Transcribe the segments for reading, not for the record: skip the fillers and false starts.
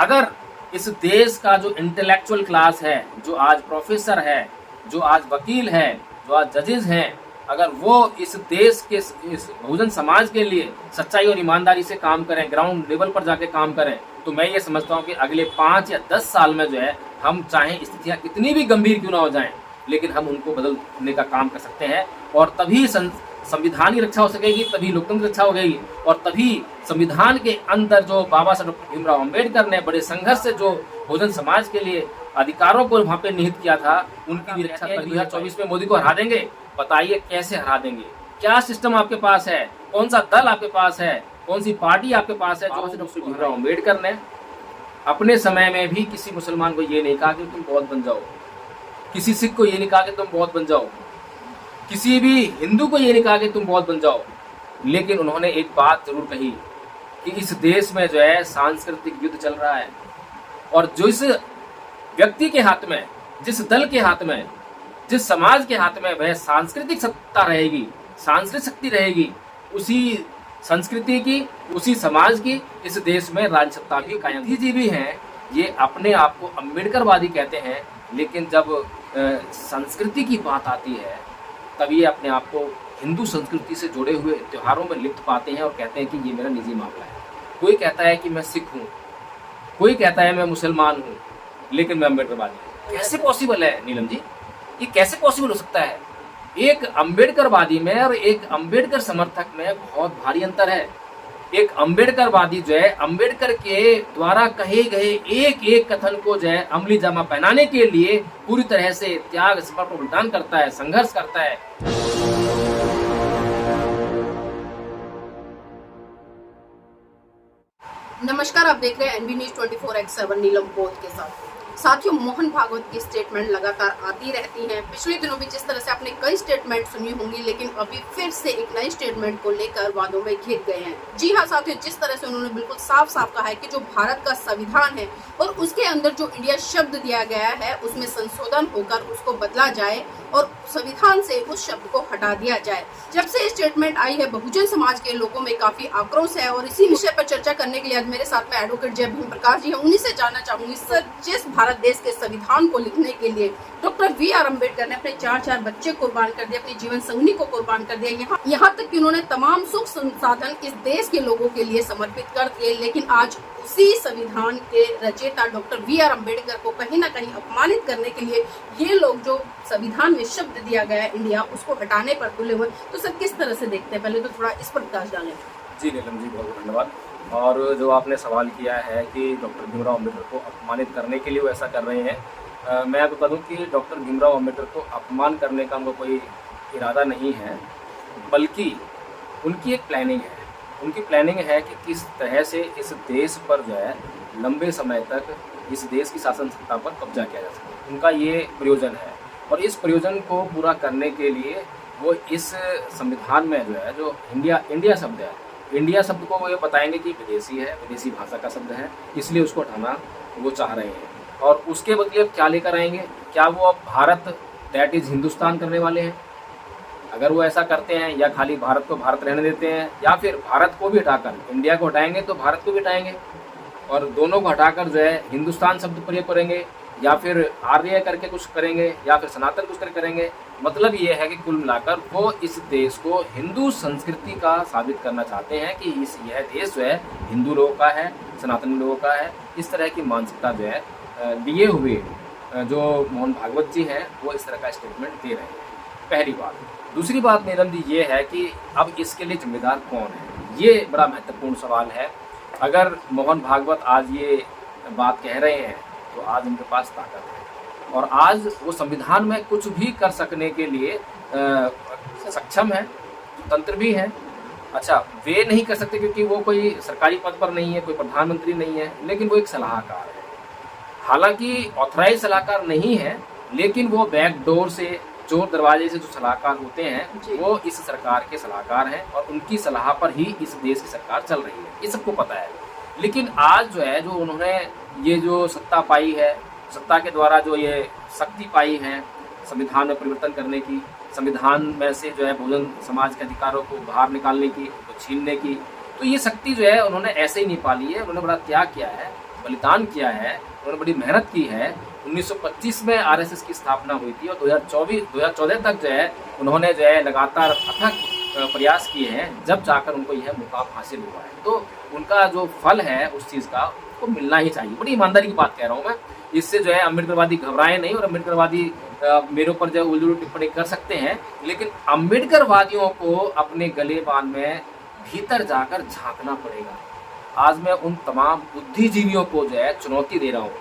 अगर इस देश का जो इंटेलेक्चुअल क्लास है, जो आज प्रोफेसर है, जो आज वकील है, जो आज जजेस हैं, अगर वो इस देश के इस बहुजन समाज के लिए सच्चाई और ईमानदारी से काम करें, ग्राउंड लेवल पर जाके काम करें, तो मैं ये समझता हूँ कि अगले 5 या 10 साल में जो है, हम चाहे स्थितियाँ कितनी भी गंभीर क्यों ना हो जाएं, लेकिन हम उनको बदलने का काम कर सकते हैं। और तभी संविधान की रक्षा हो सकेगी, तभी लोकतंत्र की रक्षा हो गई, और तभी संविधान के अंदर जो बाबा साहब डॉक्टर भीमराव अम्बेडकर ने बड़े संघर्ष से जो बहुजन समाज के लिए अधिकारों को वहाँ पे निहित किया था, उनकी भी रक्षा। 2024 में मोदी को हरा देंगे। बताइए कैसे हरा देंगे? क्या सिस्टम आपके पास है? कौन सा दल आपके पास है? कौन सी पार्टी आपके पास है? जो डॉक्टर भीमराव अम्बेडकर ने अपने समय में भी किसी मुसलमान को ये नहीं कहा कि तुम बौद्ध बन जाओ, किसी सिख को ये नहीं कहा कि तुम बौद्ध बन जाओ, किसी भी हिंदू को ये नहीं कहा कि तुम बौद्ध बन जाओ। लेकिन उन्होंने एक बात जरूर कही कि इस देश में जो है सांस्कृतिक युद्ध चल रहा है, और जो इस व्यक्ति के हाथ में, जिस दल के हाथ में, जिस समाज के हाथ में वह सांस्कृतिक सत्ता रहेगी, सांस्कृतिक शक्ति रहेगी, उसी संस्कृति की, उसी समाज की इस देश में राज्य सत्ता भी कायम। गांधी भी हैं, ये अपने आप को अम्बेडकरवादी कहते हैं, लेकिन जब संस्कृति की बात आती है तब ये अपने आप को हिंदू संस्कृति से जुड़े हुए त्योहारों में लिप्त पाते हैं और कहते हैं कि ये मेरा निजी मामला है। कोई कहता है कि मैं सिख हूँ, कोई कहता है मैं मुसलमान हूँ, लेकिन मैं अम्बेडकरवादी हूँ। कैसे पॉसिबल है नीलम जी? ये कैसे पॉसिबल हो सकता है? एक अम्बेडकरवादी में और एक अम्बेडकर समर्थक में बहुत भारी अंतर है। एक अम्बेडकरवादी जो है, अम्बेडकर के द्वारा कहे गए एक एक कथन को जो है अमली जामा पहनाने के लिए पूरी तरह से त्याग, समर्पण, बलिदान करता है, संघर्ष करता है। नमस्कार, आप देख रहे हैं एनबी न्यूज 24x7 नीलम बोध के साथ। साथियों, मोहन भागवत की स्टेटमेंट लगातार आती रहती हैं। पिछले दिनों भी जिस तरह से आपने कई स्टेटमेंट सुनी होंगी, लेकिन अभी फिर से एक नई स्टेटमेंट को लेकर वादों में घिर गए हैं। जी हाँ साथियों, जिस तरह से उन्होंने बिल्कुल साफ साफ कहा है कि जो भारत का संविधान है और उसके अंदर जो इंडिया शब्द दिया गया है, उसमें संशोधन होकर उसको बदला जाए और संविधान से उस शब्द को हटा दिया जाए। जब से स्टेटमेंट आई है, बहुजन समाज के लोगों में काफी आक्रोश है, और इसी विषय पर चर्चा करने के लिए आज मेरे साथ में एडवोकेट जय भीम प्रकाश जी हैं। उन्हीं से जानना चाहूंगी, सर, जिस भारत देश के संविधान को लिखने के लिए डॉक्टर वी.आर. अम्बेडकर ने अपने 4 बच्चे कुर्बान कर दिए, अपनी जीवन संगिनी को कुर्बान कर दिया, यहाँ तक कि उन्होंने तमाम सुख संसाधन इस देश के लोगों के लिए समर्पित कर दिए, लेकिन आज उसी संविधान के रचयिता डॉक्टर वी.आर. अम्बेडकर को कहीं ना कहीं अपमानित करने के लिए ये लोग जो संविधान में शब्द दिया गया है इंडिया, उसको हटाने पर तुले हुए। तो सर, किस तरह से देखते हैं? पहले तो थोड़ा इस पर प्रकाश डालें। जी नीलम जी, बहुत बहुत धन्यवाद। और जो आपने सवाल किया है कि डॉक्टर भीमराव अम्बेडकर को अपमानित करने के लिए वो ऐसा कर रहे हैं, मैं आपको बता दूं कि डॉक्टर भीमराव अम्बेडकर को अपमान करने का उनको कोई इरादा नहीं है, बल्कि उनकी एक प्लानिंग है। उनकी प्लानिंग है कि किस तरह से इस देश पर जो है लंबे समय तक इस देश की शासन सत्ता पर कब्जा किया जा सके। उनका ये प्रयोजन है, और इस प्रयोजन को पूरा करने के लिए वो इस संविधान में जो है, जो इंडिया शब्द है, इंडिया शब्द को वो ये बताएंगे कि विदेशी है, विदेशी भाषा का शब्द है, इसलिए उसको हटाना वो चाह रहे हैं। और उसके बदले अब क्या लेकर आएंगे? क्या वो अब भारत दैट इज़ हिंदुस्तान करने वाले हैं? अगर वो ऐसा करते हैं, या खाली भारत को भारत रहने देते हैं, या फिर भारत को भी हटाकर इंडिया को हटाएंगे तो भारत को भी हटाएंगे, और दोनों को हटाकर जो है हिंदुस्तान शब्द प्रयोग करेंगे, या फिर आर्य करके कुछ करेंगे, या फिर सनातन कुछ करके करेंगे। मतलब ये है कि कुल मिलाकर वो इस देश को हिंदू संस्कृति का साबित करना चाहते हैं कि यह देश जो है हिंदू लोगों का है, सनातनी लोगों का है। इस तरह की मानसिकता जो है लिए हुए जो मोहन भागवत जी हैं, वो इस तरह का स्टेटमेंट दे रहे हैं। पहली बात। दूसरी बात नीलम जी ये है कि अब इसके लिए जिम्मेदार कौन है? ये बड़ा महत्वपूर्ण सवाल है। अगर मोहन भागवत आज ये बात कह रहे हैं तो आज उनके पास ताकत है, और आज वो संविधान में कुछ भी कर सकने के लिए सक्षम है, तंत्र भी है। अच्छा, वे नहीं कर सकते क्योंकि वो कोई सरकारी पद पर नहीं है, कोई प्रधानमंत्री नहीं है, लेकिन वो एक सलाहकार है। हालांकि ऑथराइज सलाहकार नहीं है, लेकिन वो बैकडोर से, चोर दरवाजे से जो सलाहकार होते हैं, वो इस सरकार के सलाहकार हैं, और उनकी सलाह पर ही इस देश की सरकार चल रही है, ये सबको पता है। लेकिन आज जो है, जो उन्होंने ये जो सत्ता पाई है, सत्ता के द्वारा जो ये शक्ति पाई है संविधान में परिवर्तन करने की, संविधान में से जो है बहुजन समाज के अधिकारों को बाहर निकालने की, तो छीनने की, तो ये शक्ति जो है उन्होंने ऐसे ही नहीं पाली है। उन्होंने बड़ा त्याग किया है, बलिदान किया है, उन्होंने बड़ी मेहनत की है। 1925 में आरएसएस की स्थापना हुई थी और 2014 तक जो है उन्होंने जो है लगातार अथक प्रयास किए हैं, जब जाकर उनको यह मुकाम हासिल हुआ है। तो उनका जो फल है उस चीज़ का उसको मिलना ही चाहिए। बड़ी ईमानदारी की बात कह रहा हूँ मैं। इससे जो है अम्बेडकरवादी घबराए नहीं और अम्बेडकरवादी मेरे ऊपर जो उल्टी टिप्पणी कर सकते हैं, लेकिन अम्बेडकरवादियों को अपने गले बान में भीतर जाकर झांकना पड़ेगा। आज मैं उन तमाम बुद्धिजीवियों को जो है चुनौती दे रहा हूँ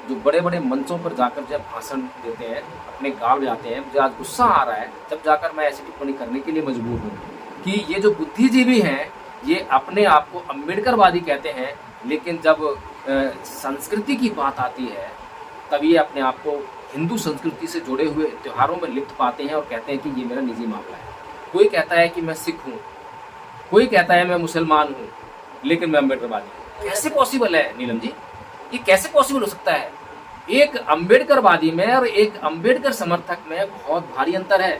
जो बड़े बड़े मंचों पर जाकर जब भाषण देते हैं, अपने गाल बजाते हैं। मुझे आज गुस्सा आ रहा है जब जाकर मैं ऐसी टिप्पणी करने के लिए मजबूर हूँ कि ये जो बुद्धिजीवी हैं ये अपने आप को अम्बेडकरवादी कहते हैं, लेकिन जब संस्कृति की बात आती है तब ये अपने आप को हिंदू संस्कृति से जुड़े हुए त्योहारों में लिप्त पाते हैं और कहते हैं कि ये मेरा निजी मामला है। कोई कहता है कि मैं सिख हूँ, कोई कहता है मैं मुसलमान हूँ, लेकिन मैं अम्बेडकरवादी हूँ। कैसे पॉसिबल है नीलम जी? ये कैसे पॉसिबल हो सकता है? एक अम्बेडकरवादी में और एक अम्बेडकर समर्थक में बहुत भारी अंतर है।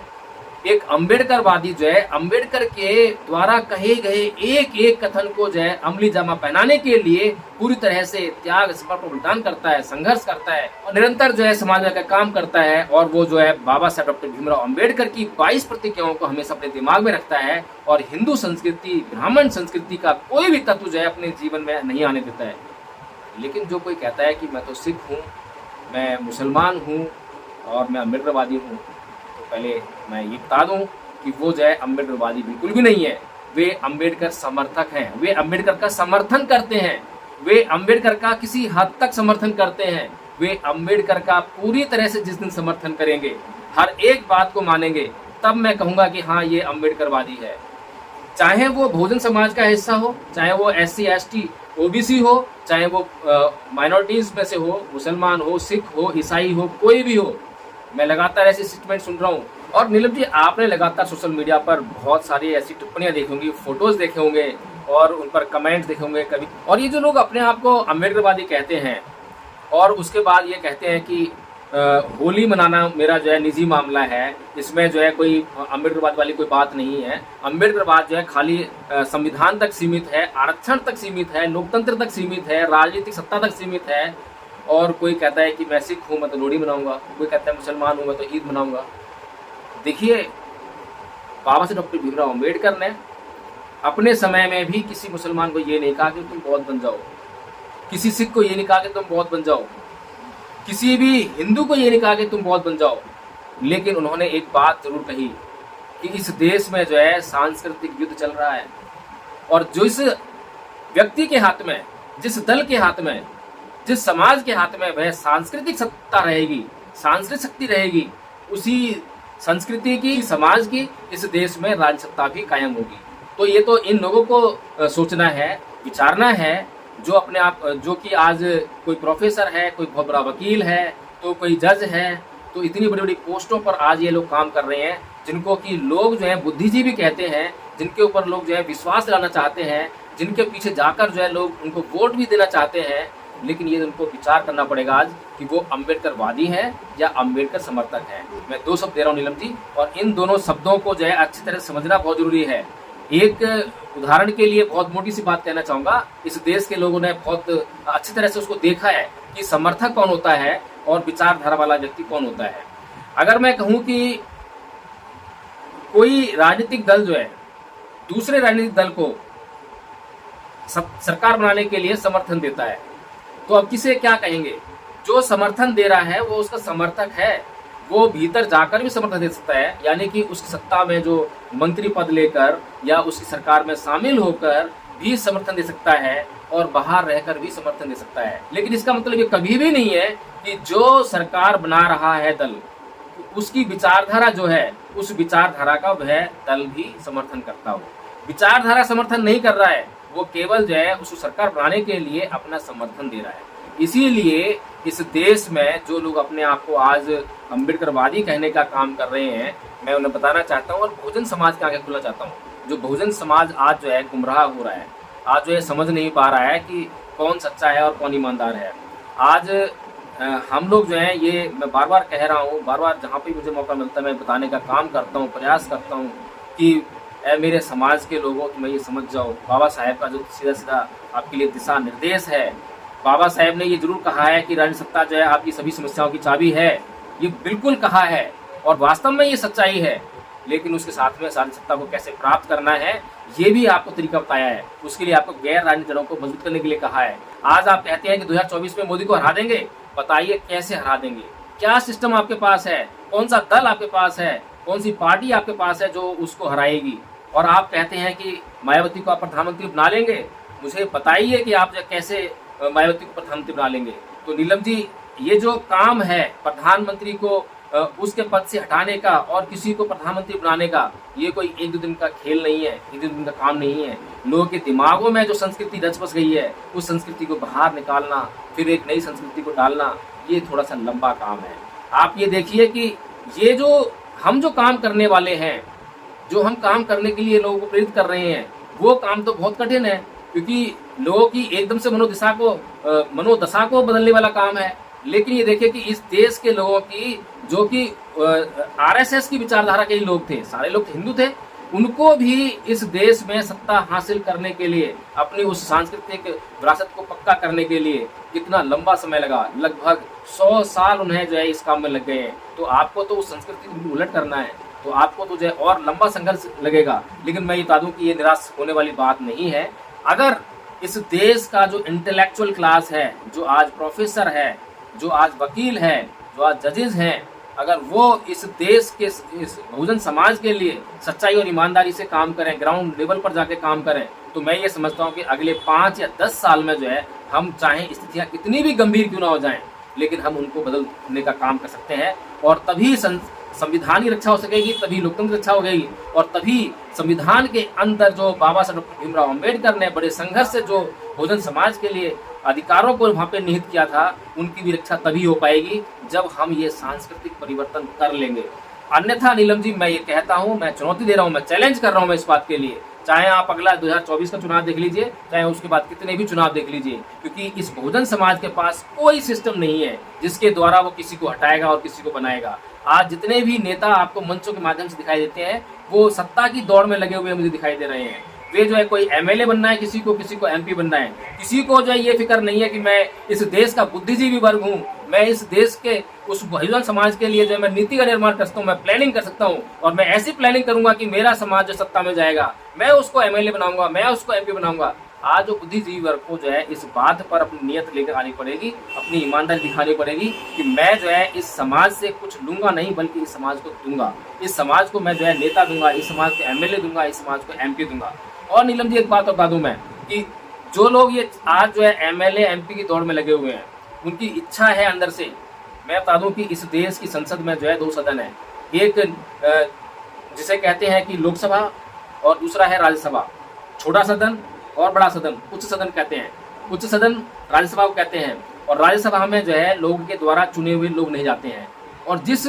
एक अम्बेडकरवादी जो है अम्बेडकर के द्वारा कहे गए एक एक कथन को जो है अमली जामा पहनाने के लिए पूरी तरह से त्याग समर्पण बलिदान करता है, संघर्ष करता है और निरंतर जो है समाज में काम करता है। और वो जो है बाबा साहब डॉक्टर भीमराव अम्बेडकर की 22 प्रतिज्ञाओं को हमेशा अपने दिमाग में रखता है और हिंदू संस्कृति, ब्राह्मण संस्कृति का कोई भी तत्व जो है अपने जीवन में नहीं आने देता है। लेकिन जो कोई कहता है कि मैं तो सिख हूँ, मैं मुसलमान हूँ और मैं अम्बेडकरवादी हूँ, तो पहले मैं ये बता दूं कि वो जो है अम्बेडकरवादी बिल्कुल भी नहीं है। वे अम्बेडकर समर्थक हैं, वे अम्बेडकर का समर्थन करते हैं, वे अम्बेडकर का किसी हद तक समर्थन करते हैं। वे अम्बेडकर का पूरी तरह से जिस दिन समर्थन करेंगे, हर एक बात को मानेंगे, तब मैं कहूँगा कि हाँ ये अम्बेडकरवादी है। चाहे वो बहुजन समाज का हिस्सा हो, चाहे वो SC ST OBC हो, चाहे वो माइनॉरिटीज में से हो, मुसलमान हो, सिख हो, ईसाई हो, कोई भी हो। मैं लगातार ऐसे स्टेटमेंट सुन रहा हूँ। और नीलम जी, आपने लगातार सोशल मीडिया पर बहुत सारी ऐसी टिप्पणियां देखी होंगी, फोटोज देखे होंगे और उन पर कमेंट्स देखे होंगे कभी। और ये जो लोग अपने आप को अम्बेडकरवादी कहते हैं और उसके बाद ये कहते हैं कि होली मनाना मेरा जो है निजी मामला है, इसमें जो है कोई अम्बेडकरवाद वाली कोई बात नहीं है। अम्बेडकरवाद जो है खाली संविधान तक सीमित है, आरक्षण तक सीमित है, लोकतंत्र तक सीमित है, राजनीतिक सत्ता तक सीमित है। और कोई कहता है कि मैं सिख हूँ, मैं तो लोहड़ी मनाऊंगा, कोई कहता है मुसलमान हूँ, मैं तो ईद मनाऊंगा। देखिए, बाबा साहब डॉक्टर भीमराव अम्बेडकर ने अपने समय में भी किसी मुसलमान को ये नहीं कहा कि तुम बौद्ध बन जाओ, किसी सिख को ये नहीं कहा कि तुम बौद्ध बन जाओ, किसी भी हिंदू को ये नहीं कहा कि तुम बौद्ध बन जाओ। लेकिन उन्होंने एक बात जरूर कही कि इस देश में जो है सांस्कृतिक युद्ध चल रहा है और जो इस व्यक्ति के हाथ में, जिस दल के हाथ में, जिस समाज के हाथ में वह सांस्कृतिक सत्ता रहेगी, सांस्कृतिक शक्ति रहेगी, उसी संस्कृति की, समाज की इस देश में राज्य सत्ता भी कायम होगी। तो ये तो इन लोगों को सोचना है, विचारना है, जो अपने आप, जो कि आज कोई प्रोफेसर है, कोई बहुत बड़ा वकील है, तो कोई जज है, तो इतनी बड़ी बड़ी पोस्टों पर आज ये लोग काम कर रहे हैं, जिनको कि लोग जो है बुद्धिजीवी कहते हैं, जिनके ऊपर लोग जो है विश्वास दिलाना चाहते हैं, जिनके पीछे जाकर जो है लोग उनको वोट भी देना चाहते हैं। लेकिन ये उनको विचार करना पड़ेगा आज कि वो अम्बेडकरवादी हैं या अम्बेडकर समर्थक हैं। मैं 2 शब्द दे रहा हूँ नीलम जी, और इन दोनों शब्दों को जो है अच्छी तरह से समझना बहुत जरूरी है। एक उदाहरण के लिए बहुत मोटी सी बात कहना चाहूँगा, इस देश के लोगों ने बहुत अच्छी तरह से उसको देखा है कि समर्थक कौन होता है और विचारधारा वाला व्यक्ति कौन होता है। अगर मैं कहूँ कि कोई राजनीतिक दल जो है दूसरे राजनीतिक दल को सरकार बनाने के लिए समर्थन देता है, तो अब किसे क्या कहेंगे? जो समर्थन दे रहा है वो उसका समर्थक है, वो भीतर जाकर भी समर्थन दे सकता है, यानी कि उसकी सत्ता में जो मंत्री पद लेकर या उसकी सरकार में शामिल होकर भी समर्थन दे सकता है और बाहर रहकर भी समर्थन दे सकता है। लेकिन इसका मतलब ये कभी भी नहीं है कि जो सरकार बना रहा है दल, उसकी विचारधारा जो है, उस विचारधारा का वह दल भी समर्थन करता हो। विचारधारा समर्थन नहीं कर रहा है, वो केवल जो है उस सरकार बनाने के लिए अपना समर्थन दे रहा है। इसीलिए इस देश में जो लोग अपने आप को आज अम्बेडकरवादी कहने का काम कर रहे हैं, मैं उन्हें बताना चाहता हूँ और बहुजन समाज के आगे खुला चाहता हूँ। जो बहुजन समाज आज जो है गुमराह हो रहा है, आज जो है समझ नहीं पा रहा है कि कौन सच्चा है और कौन ईमानदार है। आज हम लोग जो है, ये मैं बार बार कह रहा हूँ, बार बार जहाँ पे मुझे मौका मिलता है मैं बताने का काम करता हूँ, प्रयास करता हूँ कि मेरे समाज के लोगों, तुम्हें ये समझ जाओ, बाबा साहेब का जो सीधा सीधा आपके लिए दिशा निर्देश है बाबा साहेब ने ये जरूर कहा है कि राज्य सत्ता जो है आपकी सभी समस्याओं की चाबी है, ये बिल्कुल कहा है और वास्तव में ये सच्चाई है। लेकिन उसके साथ में राज्य सत्ता को कैसे प्राप्त करना है ये भी आपको तरीका बताया है। उसके लिए आपको गैर राजनीतिक दलों को मजबूत करने के लिए कहा है। आज आप कहते हैं कि 2024 में मोदी को हरा देंगे, बताइए कैसे हरा देंगे, क्या सिस्टम आपके पास है, कौन सा दल आपके पास है, कौन सी पार्टी आपके पास है जो उसको हराएगी। और आप कहते हैं कि मायावती को आप प्रधानमंत्री बना लेंगे, मुझे बताइए कि आप कैसे मायावती को प्रधानमंत्री बना लेंगे। तो नीलम जी, ये जो काम है प्रधानमंत्री को उसके पद से हटाने का और किसी को प्रधानमंत्री बनाने का, ये कोई एक दो दिन का खेल नहीं है, एक दो दिन का काम नहीं है। लोगों के दिमागों में जो संस्कृति रच बस गई है, उस संस्कृति को बाहर निकालना, फिर एक नई संस्कृति को डालना, ये थोड़ा सा लंबा काम है। आप ये देखिए कि ये जो हम जो काम करने वाले हैं, जो हम काम करने के लिए लोगों को प्रेरित कर रहे हैं, वो काम तो बहुत कठिन है, क्योंकि लोगों की एकदम से मनोदशा को बदलने वाला काम है। लेकिन ये देखिए कि इस देश के लोगों की, जो कि आरएसएस की विचारधारा के ही लोग थे, सारे लोग हिंदू थे, उनको भी इस देश में सत्ता हासिल करने के लिए, अपनी उस सांस्कृतिक विरासत को पक्का करने के लिए कितना लंबा समय लगा। लगभग 100 साल उन्हें जो है इस काम में लग गए हैं। तो आपको तो उस संस्कृति को उलट करना है, तो आपको तो जो है और लंबा संघर्ष लगेगा। लेकिन मैं ये बता दूं कि ये निराश होने वाली बात नहीं है। अगर इस देश का जो इंटेलेक्चुअल क्लास है, जो आज प्रोफेसर है, जो आज वकील है, जो आज जजेस हैं, अगर वो इस देश के इस बहुजन समाज के लिए सच्चाई और ईमानदारी से काम करें, ग्राउंड लेवल पर जाके काम करें, तो मैं ये समझता हूँ कि अगले 5 या 10 साल में जो है, हम चाहे स्थितियाँ कितनी भी गंभीर क्यों ना हो जाएं, लेकिन हम उनको बदलने का काम कर सकते हैं। और तभी संविधान की रक्षा हो सकेगी, तभी लोकतंत्र की रक्षा हो गई, और तभी संविधान के अंदर जो बाबा साहब डॉक्टर भीमराव अम्बेडकर ने बड़े संघर्ष से जो बहुजन समाज के लिए अधिकारों को वहाँ पे निहित किया था, उनकी भी रक्षा तभी हो पाएगी जब हम ये सांस्कृतिक परिवर्तन कर लेंगे। अन्यथा नीलम जी, मैं ये कहता हूँ, मैं चुनौती दे रहा हूँ, मैं चैलेंज कर रहा हूँ मैं इस बात के लिए, चाहे आप अगला 2024 का चुनाव देख लीजिए, चाहे उसके बाद कितने भी चुनाव देख लीजिए, क्योंकि इस बहुजन समाज के पास कोई सिस्टम नहीं है जिसके द्वारा वो किसी को हटाएगा और किसी को बनाएगा। आज जितने भी नेता आपको मंचों के माध्यम से दिखाई देते हैं, वो सत्ता की दौड़ में लगे हुए मुझे दिखाई दे रहे हैं। वे जो है कोई एमएलए बनना है, किसी को एमपी बनना है, किसी को जो है ये फिक्र नहीं है कि मैं इस देश का बुद्धिजीवी वर्ग हूँ, मैं इस देश के उस बहुजन समाज के लिए जो है मैं नीति का निर्माण कर सकता हूँ, मैं प्लानिंग कर सकता हूँ, और मैं ऐसी प्लानिंग करूंगा कि मेरा समाज जो सत्ता में जाएगा, मैं उसको एमएलए बनाऊंगा, मैं उसको एमपी बनाऊंगा। आज जो बुद्धिजीवी वर्ग को जो है इस बात पर अपनी नियत लेकर आनी पड़ेगी, अपनी ईमानदारी दिखानी पड़ेगी कि मैं जो है इस समाज से कुछ लूंगा नहीं, बल्कि इस समाज को दूंगा। इस समाज को मैं जो है नेता दूंगा, इस समाज को एमएलए दूंगा, इस समाज को एमपी दूंगा। और नीलम जी, एक बात बता दूं मैं कि जो लोग ये आज जो है एमएलए एमपी की दौड़ में लगे हुए हैं, उनकी इच्छा है अंदर से। मैं बता दूं कि इस देश की संसद में जो है 2 सदन है, एक जिसे कहते हैं कि लोकसभा और दूसरा है राज्यसभा। छोटा सदन और बड़ा सदन, उच्च सदन कहते हैं। उच्च सदन राज्यसभा को कहते हैं, और राज्यसभा में जो है लोगों के द्वारा चुने हुए लोग नहीं जाते हैं, और जिस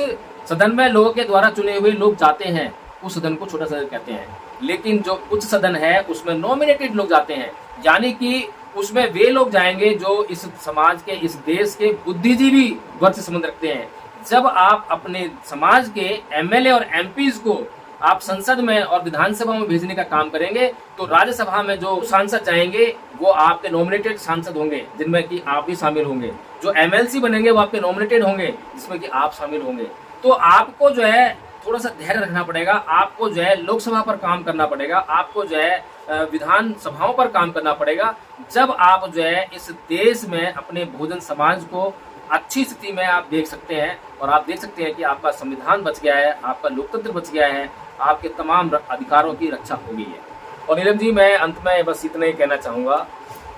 सदन में लोगों के द्वारा चुने हुए लोग जाते हैं उस सदन को छोटा सदन कहते हैं। लेकिन जो उच्च सदन है उसमें नॉमिनेटेड लोग जाते हैं, यानी कि उसमें वे लोग जाएंगे जो इस समाज के, इस देश के बुद्धिजीवी वर्ग से संबंध रखते हैं। जब आप अपने समाज के एमएलए और एमपीज को आप संसद में और विधानसभा में भेजने का काम करेंगे, तो राज्यसभा में जो सांसद जाएंगे वो आपके नॉमिनेटेड सांसद होंगे, जिनमें कि आप भी शामिल होंगे। जो एमएलसी बनेंगे वो आपके नॉमिनेटेड होंगे, जिसमें कि आप शामिल होंगे। तो आपको जो है थोड़ा सा धैर्य रखना पड़ेगा, आपको जो है लोकसभा पर काम करना पड़ेगा, आपको जो है विधान सभाओं पर काम करना पड़ेगा। जब आप जो है इस देश में अपने बहुजन समाज को अच्छी स्थिति में आप देख सकते हैं, और आप देख सकते हैं कि आपका संविधान बच गया है, आपका लोकतंत्र बच गया है, आपके तमाम अधिकारों की रक्षा हो गई है। और नीलम जी, मैं अंत में बस इतना ही कहना चाहूँगा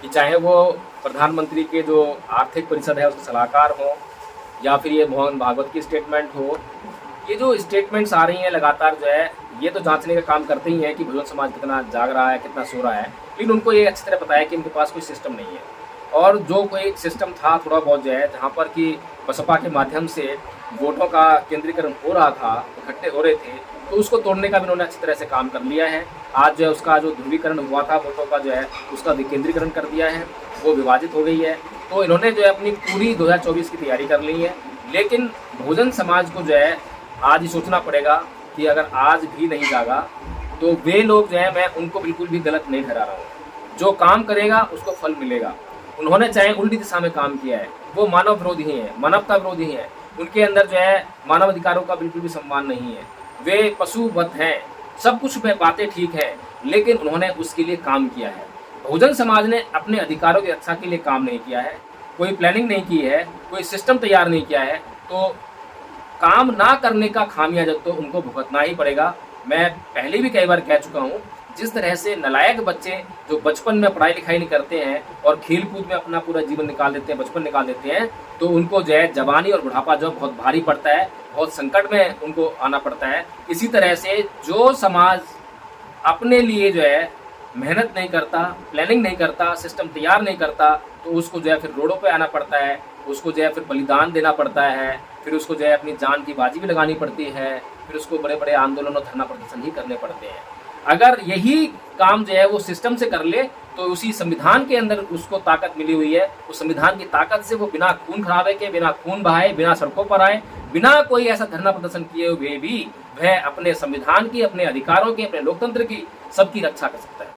कि चाहे वो प्रधानमंत्री के जो आर्थिक परिषद है उसके सलाहकार हो, या फिर ये मोहन भागवत की स्टेटमेंट हो, ये जो स्टेटमेंट्स आ रही हैं लगातार जो है, ये तो जांचने का काम करते ही हैं कि बहुजन समाज कितना जाग रहा है, कितना सो रहा है। लेकिन उनको ये अच्छी तरह पता है कि इनके पास कोई सिस्टम नहीं है, और जो कोई सिस्टम था थोड़ा बहुत जो है, जहाँ पर कि बसपा के माध्यम से वोटों का केंद्रीकरण हो रहा था, इकट्ठे हो रहे थे, तो उसको तोड़ने का भी उन्होंने अच्छी तरह से काम कर लिया है। आज जो है उसका जो ध्रुवीकरण हुआ था वोटों का जो है, उसका विकेंद्रीकरण कर दिया है, वो विभाजित हो गई है। तो इन्होंने जो है अपनी पूरी 2024 की तैयारी कर ली है। लेकिन बहुजन समाज को जो है आज ही सोचना पड़ेगा कि अगर आज भी नहीं जागा तो वे लोग जो है, मैं उनको बिल्कुल भी गलत नहीं ठहरा रहा हूँ। जो काम करेगा उसको फल मिलेगा। उन्होंने चाहे उल्टी दिशा में काम किया है, वो मानव विरोधी हैं, मानवता विरोधी हैं। उनके अंदर जो है मानव अधिकारों का बिल्कुल भी सम्मान नहीं है, वे पशुवत हैं। सब कुछ में बातें ठीक है, लेकिन उन्होंने उसके लिए काम किया है। बहुजन समाज ने अपने अधिकारों की रक्षा के लिए काम नहीं किया है, कोई प्लानिंग नहीं की है, कोई सिस्टम तैयार नहीं किया है, तो काम ना करने का खामियाजा तो उनको भुगतना ही पड़ेगा। मैं पहले भी कई बार कह चुका हूँ, जिस तरह से नालायक बच्चे जो बचपन में पढ़ाई लिखाई नहीं करते हैं और खेल कूद में अपना पूरा जीवन निकाल देते हैं, बचपन निकाल देते हैं, तो उनको जो है जवानी और बुढ़ापा जो बहुत भारी पड़ता है, बहुत संकट में उनको आना पड़ता है। इसी तरह से जो समाज अपने लिए जो है मेहनत नहीं करता, प्लानिंग नहीं करता, सिस्टम तैयार नहीं करता, तो उसको जो है फिर रोडों पे आना पड़ता है, उसको जो है फिर बलिदान देना पड़ता है, फिर उसको जो है अपनी जान की बाजी भी लगानी पड़ती है, फिर उसको बड़े बड़े आंदोलन और धरना प्रदर्शन ही करने पड़ते हैं। अगर यही काम जो है वो सिस्टम से कर ले, तो उसी संविधान के अंदर उसको ताकत मिली हुई है, उस संविधान की ताकत से वो बिना खून खराबे के, बिना खून बहाए, बिना सड़कों पर आए, बिना कोई ऐसा धरना प्रदर्शन किए हुए भी वह अपने संविधान की, अपने अधिकारों की, अपने लोकतंत्र की सबकी रक्षा कर सकता है।